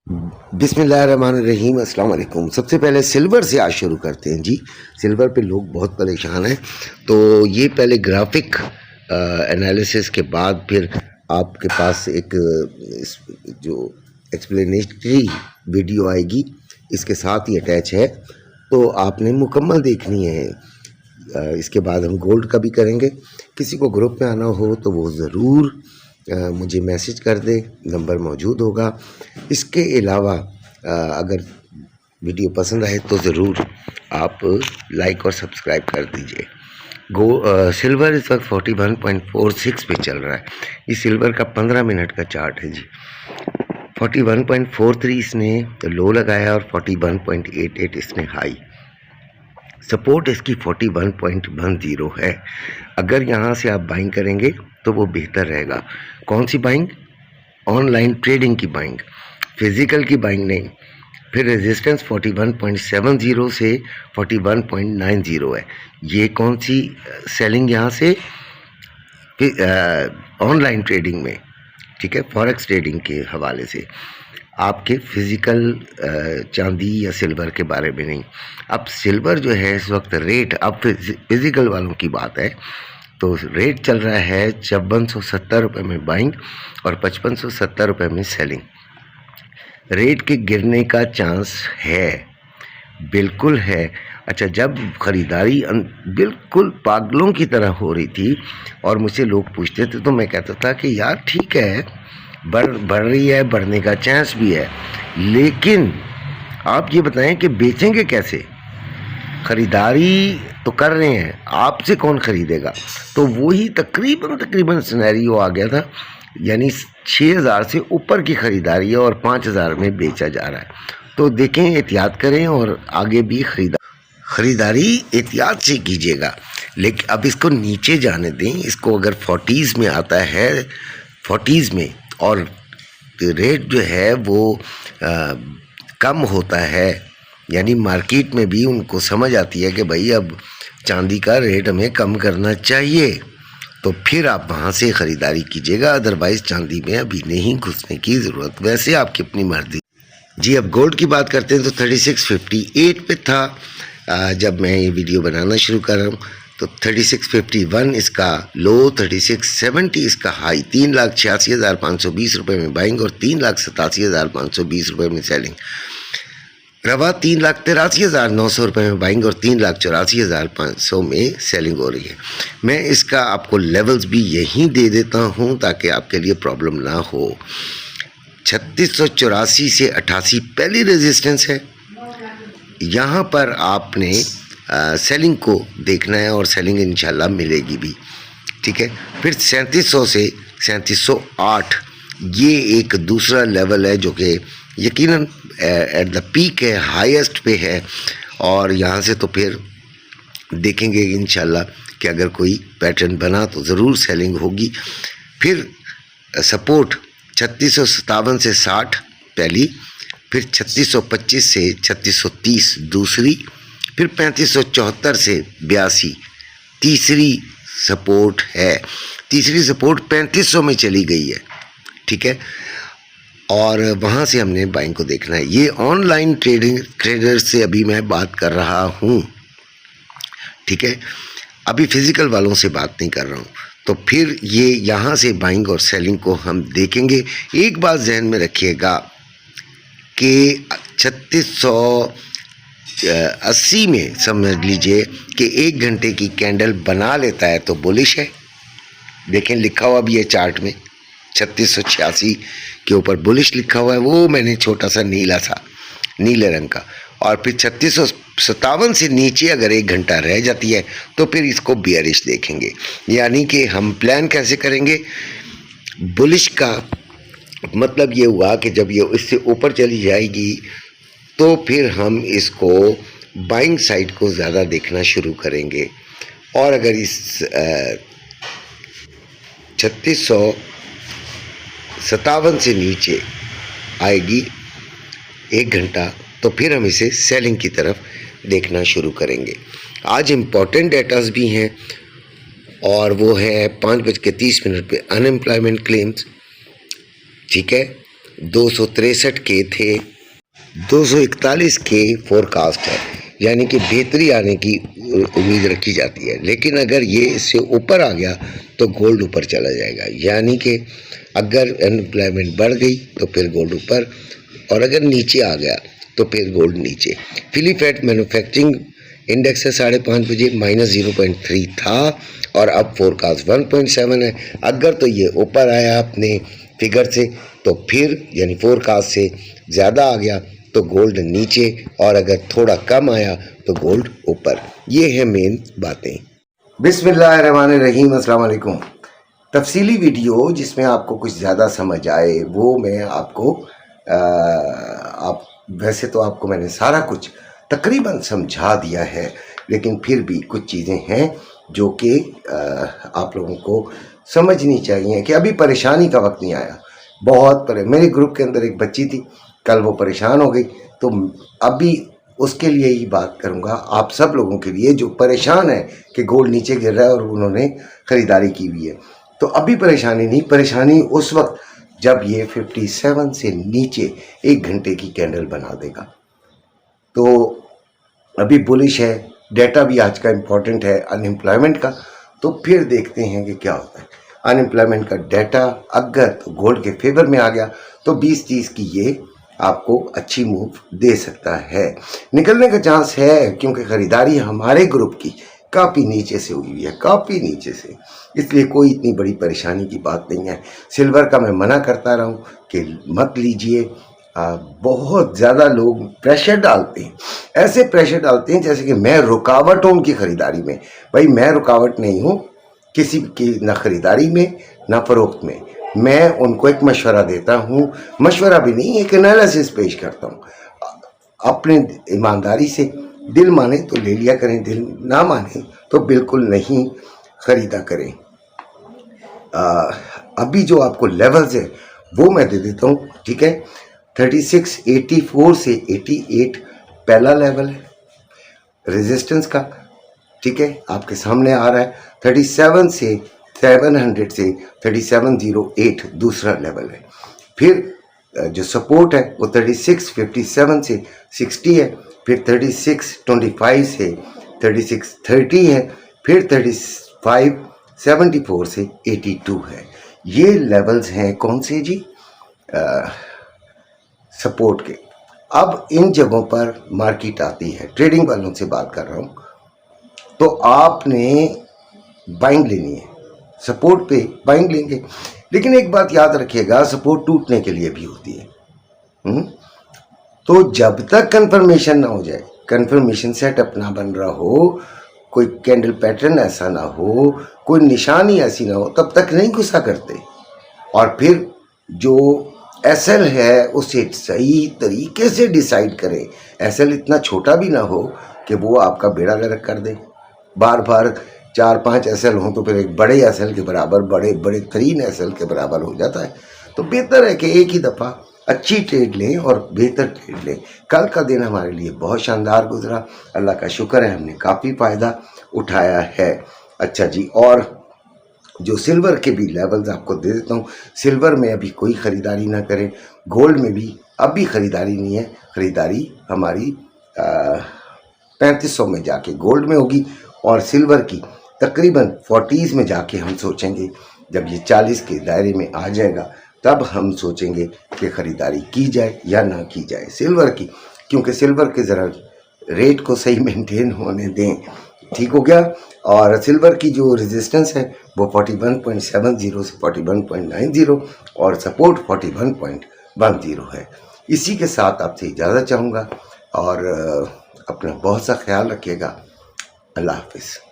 बिस्मिल्लाहिर्रहमानिर्रहीम, अस्सलाम वालेकुम। सबसे पहले सिल्वर से आज शुरू करते हैं जी। सिल्वर पे लोग बहुत परेशान हैं, तो ये पहले ग्राफिक एनालिसिस के बाद फिर आपके पास एक जो एक्सप्लेनेटरी वीडियो आएगी, इसके साथ ही अटैच है, तो आपने मुकम्मल देखनी है। इसके बाद हम गोल्ड का भी करेंगे। किसी को ग्रुप में आना हो तो वो ज़रूर मुझे मैसेज कर दे, नंबर मौजूद होगा। इसके अलावा अगर वीडियो पसंद आए तो ज़रूर आप लाइक और सब्सक्राइब कर दीजिए। सिल्वर इस वक्त 41.46 पे चल रहा है। ये सिल्वर का 15 मिनट का चार्ट है जी। 41.43 इसने लो लगाया और 41.88 इसने हाई। सपोर्ट इसकी 41.10 है। अगर यहाँ से आप बाइंग करेंगे तो वो बेहतर रहेगा। कौन सी बाइंग? ऑनलाइन ट्रेडिंग की बाइंग, फिजिकल की बाइंग नहीं। फिर रेजिस्टेंस 41.70 से 41.90 है। ये कौन सी सेलिंग यहाँ से? ऑनलाइन ट्रेडिंग में, ठीक है, फॉरेक्स ट्रेडिंग के हवाले से। आपके फिज़िकल चांदी या सिल्वर के बारे में नहीं। अब सिल्वर जो है इस वक्त रेट, अब फिज़िकल वालों की बात है तो रेट चल रहा है 5470 रुपये में बाइंग और 5570 रुपये में सेलिंग। रेट के गिरने का चांस है, बिल्कुल है। अच्छा, जब ख़रीदारी बिल्कुल पागलों की तरह हो रही थी और मुझसे लोग पूछते थे तो मैं कहता था कि यार ठीक है, बढ़ रही है, बढ़ने का चांस भी है, लेकिन आप ये बताएं कि बेचेंगे कैसे? ख़रीदारी तो कर रहे हैं, आपसे कौन ख़रीदेगा? तो वही तकरीबन सिनेरियो आ गया था। यानी 6000 से ऊपर की ख़रीदारी है और 5000 में बेचा जा रहा है। तो देखें, एहतियात करें और आगे भी ख़रीदारी एहतियात से कीजिएगा। लेकिन अब इसको नीचे जाने दें। इसको अगर 40s में आता है, 40s में, और रेट जो है वो कम होता है, यानी मार्केट में भी उनको समझ आती है कि भाई अब चांदी का रेट हमें कम करना चाहिए, तो फिर आप वहाँ से ख़रीदारी कीजिएगा। अदरवाइज़ चांदी में अभी नहीं घुसने की ज़रूरत, वैसे आपकी अपनी मर्ज़ी जी। अब गोल्ड की बात करते हैं तो 3658 पे था जब मैं ये वीडियो बनाना शुरू कर रहा हूँ। तो 3651 इसका लो, 3670 इसका हाई। 3,86,520 रुपये में बाइंग और 3,87,520 रुपये में सेलिंग। रवा 3,83,900 रुपये में बाइंग और 3,84,500 में सेलिंग हो रही है। मैं इसका आपको लेवल्स भी यहीं दे देता हूँ ताकि आपके लिए प्रॉब्लम ना हो। 3684 से 88 पहली रेजिस्टेंस है। यहाँ पर आपने सेलिंग को देखना है और सेलिंग इंशाल्लाह मिलेगी भी, ठीक है। फिर 3700 से 3708 ये एक दूसरा लेवल है जो कि यकीनन एट द पीक है, हाईएस्ट पे है। और यहाँ से तो फिर देखेंगे इंशाल्लाह कि अगर कोई पैटर्न बना तो ज़रूर सेलिंग होगी। फिर सपोर्ट 3657 से 60 पहली, फिर 3625 से 3630 दूसरी, फिर 3574 से 82 तीसरी सपोर्ट है। तीसरी सपोर्ट 3500 में चली गई है, ठीक है, और वहाँ से हमने बाइंग को देखना है। ये ऑनलाइन ट्रेडर से अभी मैं बात कर रहा हूँ, ठीक है, अभी फिज़िकल वालों से बात नहीं कर रहा हूँ। तो फिर ये यहाँ से बाइंग और सेलिंग को हम देखेंगे। एक बात जहन में रखिएगा कि 3680 में समझ लीजिए कि 1 घंटे की कैंडल बना लेता है तो बुलिश है। देखें, लिखा हुआ भी है चार्ट में 3686 के ऊपर बुलिश लिखा हुआ है, वो मैंने छोटा सा नीले रंग का। और फिर 3657 से नीचे अगर 1 घंटा रह जाती है तो फिर इसको बियरिश देखेंगे। यानी कि हम प्लान कैसे करेंगे? बुलिश का मतलब ये हुआ कि जब ये इससे ऊपर चली जाएगी तो फिर हम इसको बाइंग साइड को ज़्यादा देखना शुरू करेंगे। और अगर इस 3657 से नीचे आएगी 1 घंटा तो फिर हम इसे सेलिंग की तरफ देखना शुरू करेंगे। आज इम्पॉर्टेंट डेटास भी हैं और वो है 5:30 पे अनएम्प्लॉयमेंट क्लेम्स, ठीक है, 263 के थे, 241 के फोरकास्ट है, यानी कि बेहतरी आने की उम्मीद रखी जाती है। लेकिन अगर ये इससे ऊपर आ गया तो गोल्ड ऊपर चला जाएगा, यानी कि अगर अनएम्प्लॉयमेंट बढ़ गई तो फिर गोल्ड ऊपर, और अगर नीचे आ गया तो फिर गोल्ड नीचे। फिलीफेट मैन्युफैक्चरिंग इंडेक्स है 5:30 बजे -0.3 था और अब फोरकास्ट 1.7 है। अगर तो ये ऊपर आया अपने फिगर से तो फिर यानी फोरकास्ट से ज़्यादा आ गया तो गोल्ड नीचे, और अगर थोड़ा कम आया तो गोल्ड ऊपर। ये है मेन बातें। बिस्मिल्लाहिर्रहमानिर्रहीम, अस्सलाम वालेकुम। तफसीली वीडियो जिसमें आपको कुछ ज़्यादा समझ आए वो मैं आपको आप वैसे तो आपको मैंने सारा कुछ तकरीबन समझा दिया है, लेकिन फिर भी कुछ चीज़ें हैं जो कि आप लोगों को समझनी चाहिए कि अभी परेशानी का वक्त नहीं आया। बहुत मेरे ग्रुप के अंदर एक बच्ची थी, कल वो परेशान हो गई, तो अभी उसके लिए ही बात करूंगा, आप सब लोगों के लिए जो परेशान है कि गोल्ड नीचे गिर रहा है और उन्होंने ख़रीदारी की हुई है। तो अभी परेशानी नहीं, परेशानी उस वक्त जब ये 57 से नीचे 1 घंटे की कैंडल बना देगा। तो अभी बुलिश है, डेटा भी आज का इम्पोर्टेंट है अनएम्प्लॉयमेंट का, तो फिर देखते हैं कि क्या होता है। अनएम्प्लॉयमेंट का डाटा अगर तो गोल्ड के फेवर में आ गया तो 20-30 की ये आपको अच्छी मूव दे सकता है, निकलने का चांस है, क्योंकि ख़रीदारी हमारे ग्रुप की काफ़ी नीचे से हुई हुई है, काफ़ी नीचे से, इसलिए कोई इतनी बड़ी परेशानी की बात नहीं है। सिल्वर का मैं मना करता रहा हूँ कि मत लीजिए, बहुत ज़्यादा लोग प्रेशर डालते हैं, ऐसे प्रेशर डालते हैं जैसे कि मैं रुकावट हूँ उनकी ख़रीदारी में। भाई मैं रुकावट नहीं हूँ किसी की, ना ख़रीदारी में ना फ़रोख्त में। मैं उनको एक मशवरा देता हूँ, मशवरा भी नहीं, एक एनालिसिस पेश करता हूँ अपने ईमानदारी से। दिल माने तो ले लिया करें, दिल ना माने तो बिल्कुल नहीं ख़रीदा करें। अभी जो आपको लेवल्स है वो मैं दे देता हूँ, ठीक है। 3684 से 88 पहला लेवल है रेजिस्टेंस का, ठीक है, आपके सामने आ रहा है। 37 से 700 से 3708 दूसरा लेवल है। फिर जो सपोर्ट है वो 3657 से 60 है, फिर 3625 से 3630 है, फिर 3574 से 82 है। ये लेवल्स हैं कौन से जी? सपोर्ट के। अब इन जगहों पर मार्केट आती है, ट्रेडिंग वालों से बात कर रहा हूँ, तो आपने बाइंग लेनी है, सपोर्ट पे बाइंग लेंगे। लेकिन एक बात याद रखिएगा, सपोर्ट टूटने के लिए भी होती है। तो जब तक कंफर्मेशन ना हो जाए, कंफर्मेशन सेटअप ना बन रहा हो, कोई कैंडल पैटर्न ऐसा ना हो, कोई निशानी ऐसी ना हो, तब तक नहीं गुस्सा करते। और फिर जो एसएल है उसे सही तरीके से डिसाइड करें। एसएल इतना छोटा भी ना हो कि वो आपका बेड़ा गर्क कर दे। बार बार 4-5 एसएल हों तो फिर एक बड़े एसएल के बराबर, बड़े तरीन एसएल के बराबर हो जाता है। तो बेहतर है कि एक ही दफ़ा अच्छी ट्रेड लें और बेहतर ट्रेड लें। कल का दिन हमारे लिए बहुत शानदार गुजरा, अल्लाह का शुक्र है, हमने काफ़ी फ़ायदा उठाया है। अच्छा जी, और जो सिल्वर के भी लेवल्स आपको दे देता हूँ। सिल्वर में अभी कोई ख़रीदारी ना करें, गोल्ड में भी अभी ख़रीदारी नहीं है। ख़रीदारी हमारी 3500 में जाके गोल्ड में होगी, और सिल्वर की तकरीबन 40s में जाके हम सोचेंगे। जब ये 40 के दायरे में आ जाएगा तब हम सोचेंगे कि ख़रीदारी की जाए या ना की जाए सिल्वर की, क्योंकि सिल्वर के ज़रा रेट को सही मेंटेन होने दें। ठीक हो गया। और सिल्वर की जो रेजिस्टेंस है वो 41.70 से 41.90 और सपोर्ट 41.10 है। इसी के साथ आपसे इजाज़त चाहूँगा और अपना बहुत सा ख्याल रखिएगा। अल्लाह हाफिज़।